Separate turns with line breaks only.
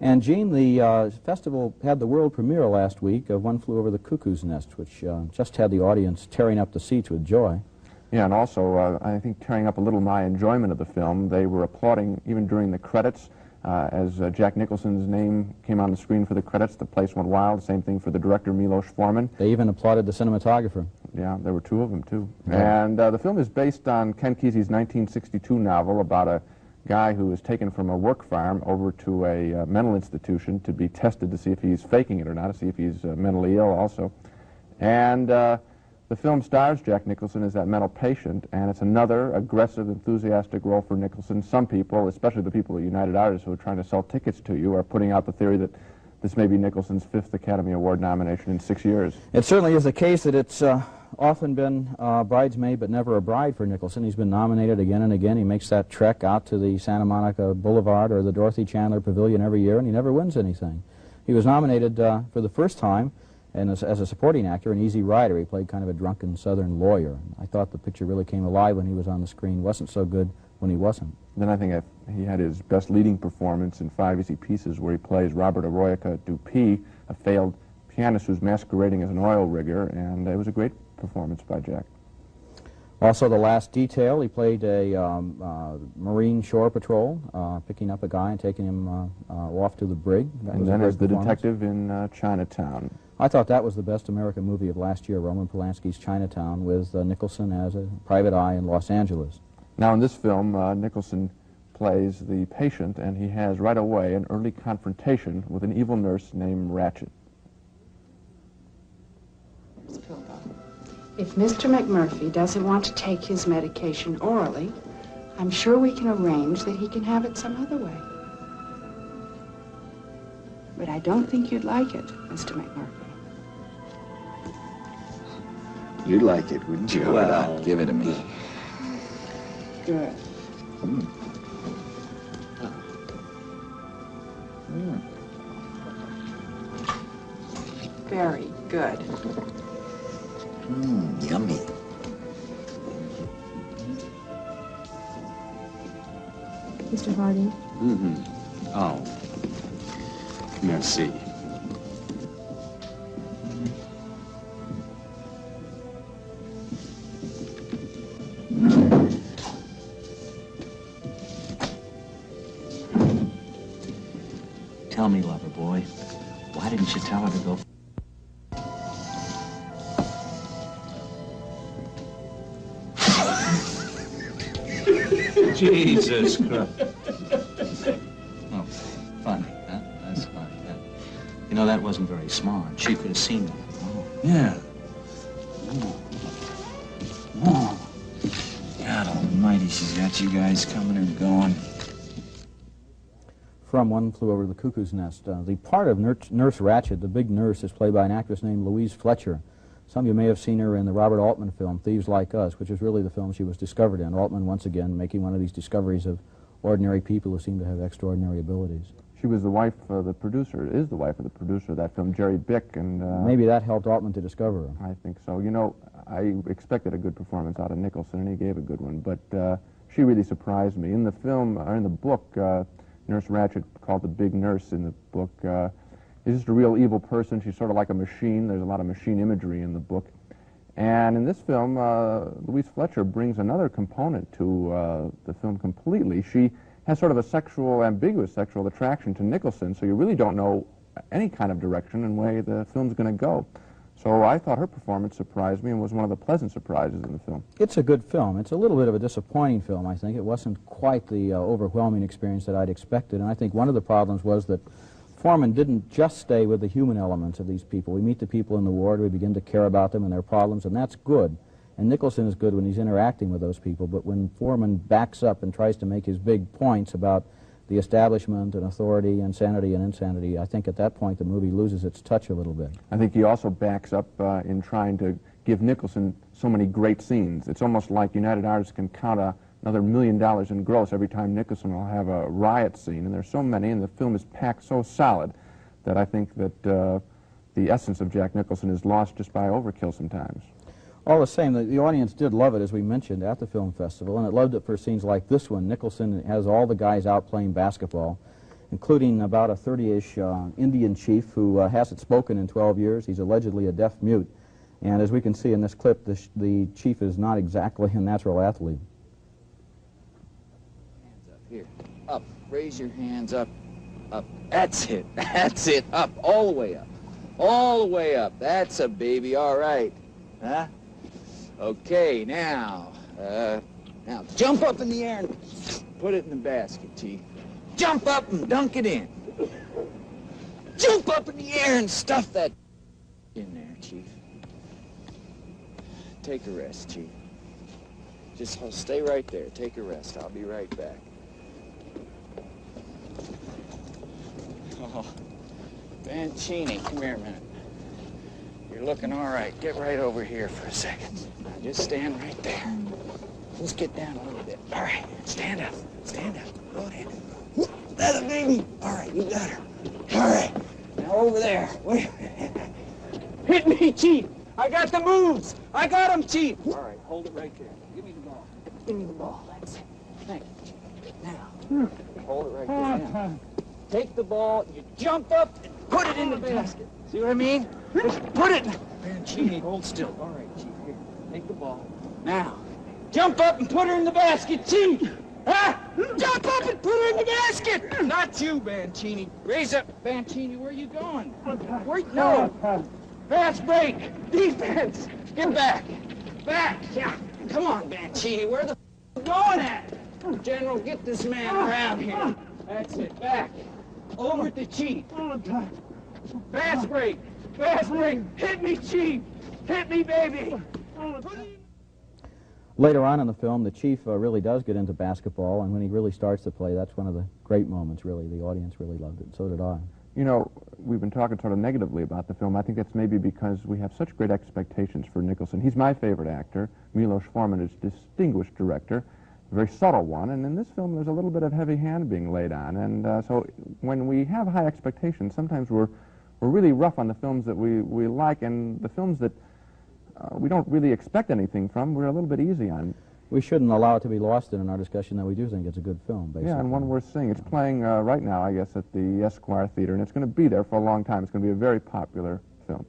And Gene, the festival had the world premiere last week of One Flew Over the Cuckoo's Nest, which just had the audience tearing up the seats with joy.
Yeah, and also I think tearing up a little my enjoyment of the film. They were applauding even during the credits. As Jack Nicholson's name came on the screen for the credits, the place went wild. Same thing for the director, Milos Forman.
They even applauded the cinematographer.
Yeah, there were two of them, too.
Yeah.
And the film is based on Ken Kesey's 1962 novel about a guy who was taken from a work farm over to a mental institution to be tested to see if he's faking it or not, to see if he's mentally ill also. And the film stars Jack Nicholson as that mental patient, and it's another aggressive, enthusiastic role for Nicholson. Some people, especially the people at United Artists who are trying to sell tickets to you, are putting out the theory that this may be Nicholson's 5th Academy Award nomination in 6 years.
It certainly is the case that it's often been bridesmaid but never a bride for Nicholson. He's been nominated again and again. He makes that trek out to the Santa Monica Boulevard or the Dorothy Chandler Pavilion every year, and he never wins anything. He was nominated for the first time and as a supporting actor in Easy Rider. He played kind of a drunken southern lawyer. I thought the picture really came alive when he was on the screen. Wasn't so good when he wasn't.
Then I think he had his best leading performance in 5 Easy Pieces, where he plays Robert Arroyoca Dupuy, a failed pianist who's masquerading as an oil rigger, and it was a great performance by Jack.
Also, The Last Detail, he played a Marine Shore Patrol, picking up a guy and taking him off to the brig.
And then as the detective in Chinatown.
I thought that was the best American movie of last year, Roman Polanski's Chinatown, with Nicholson as a private eye in Los Angeles.
Now in this film, Nicholson plays the patient, and he has right away an early confrontation with an evil nurse named Ratchet.
If Mr. McMurphy doesn't want to take his medication orally, I'm sure we can arrange that he can have it some other way. But I don't think you'd like it, Mr. McMurphy.
You'd like it, wouldn't you?
Well, give it to me.
Good. Very good.
Yummy.
Mr. Harding?
Oh. Merci.
Tell me, lover boy, why didn't you tell her to go?
Jesus Christ.
Oh, funny, huh? That's funny, huh? You know, that wasn't very smart. She could have seen that. Oh.
Yeah. God almighty, she's got you guys coming and going.
From One Flew Over the Cuckoo's Nest. The part of Nurse Ratchet, the big nurse, is played by an actress named Louise Fletcher. Some of you may have seen her in the Robert Altman film, Thieves Like Us, which is really the film she was discovered in. Altman, once again, making one of these discoveries of ordinary people who seem to have extraordinary abilities.
She was the wife of the producer, is the wife of the producer of that film, Jerry Bick, and...
maybe that helped Altman to discover her.
I think so. You know, I expected a good performance out of Nicholson, and he gave a good one, but she really surprised me. In the film, or in the book, Nurse Ratchet, called the Big Nurse in the book, is just a real evil person. She's sort of like a machine. There's a lot of machine imagery in the book. And in this film, Louise Fletcher brings another component to the film completely. She has sort of a ambiguous sexual attraction to Nicholson, so you really don't know any kind of direction and way the film's going to go. So I thought her performance surprised me and was one of the pleasant surprises in the film.
It's a good film. It's a little bit of a disappointing film, I think. It wasn't quite the overwhelming experience that I'd expected, and I think one of the problems was that Forman didn't just stay with the human elements of these people. We meet the people in the ward, we begin to care about them and their problems, and that's good. And Nicholson is good when he's interacting with those people, but when Forman backs up and tries to make his big points about the establishment and authority and sanity and insanity, I think at that point the movie loses its touch a little bit.
I think he also backs up in trying to give Nicholson so many great scenes. It's almost like United Artists can count another $1 million in gross every time Nicholson will have a riot scene, and there's so many, and the film is packed so solid that I think that the essence of Jack Nicholson is lost just by overkill sometimes.
All the same, the audience did love it, as we mentioned, at the film festival, and it loved it for scenes like this one. Nicholson has all the guys out playing basketball, including about a 30-ish Indian chief who hasn't spoken in 12 years. He's allegedly a deaf mute. And as we can see in this clip, the chief is not exactly a natural athlete.
Hands up, here. Up. Raise your hands up. Up. That's it. That's it. Up. All the way up. All the way up. That's a baby. All right. Huh? Okay, now jump up in the air and put it in the basket, Chief. Jump up and dunk it in. Jump up in the air and stuff that in there, Chief. Take a rest, Chief. Just stay right there. Take a rest. I'll be right back. Oh, Mancini, come here a minute. You're looking all right. Get right over here for a second. Now, just stand right there. Just get down a little bit. All right, stand up. Stand up. Go ahead. That's a baby. All right, you got her. All right, now over there. Wait. Hit me, Chief. I got the moves. I got them, Chief. All right, hold it right there. Give me the ball. Give me the ball. That's it. Thank you, Chief. Now, hold it right there. Now, take the ball. You jump up and put it in the basket. See what I mean? Just put it. Mancini, hold still. All right, Chief. Here, take the ball. Now, jump up and put her in the basket, Chief. Ah! Jump up and put her in the basket. Not you, Mancini. Raise up, Mancini. Where are you going? Where? No. Fast break. Defense. Get back. Back. Yeah. Come on, Mancini. Where the f going at? General, get this man around here. That's it. Back. Over to Chief. Fast break. Fast break. Hit me, Chief. Hit me, baby.
Later on in the film, the chief really does get into basketball, and when he really starts to play, that's one of the great moments, really. The audience really loved it. So did I.
You know, we've been talking sort of negatively about the film. I think that's maybe because we have such great expectations for Nicholson. He's my favorite actor. Milos Forman is a distinguished director, a very subtle one, and in this film there's a little bit of heavy hand being laid on. And so when we have high expectations, sometimes we're really rough on the films that we like, and the films that we don't really expect anything from, we're a little bit easy on.
We shouldn't allow it to be lost in our discussion that we do think it's a good film, basically.
Yeah, and one worth seeing. It's playing right now, I guess, at the Esquire Theater, and it's going to be there for a long time. It's going to be a very popular film.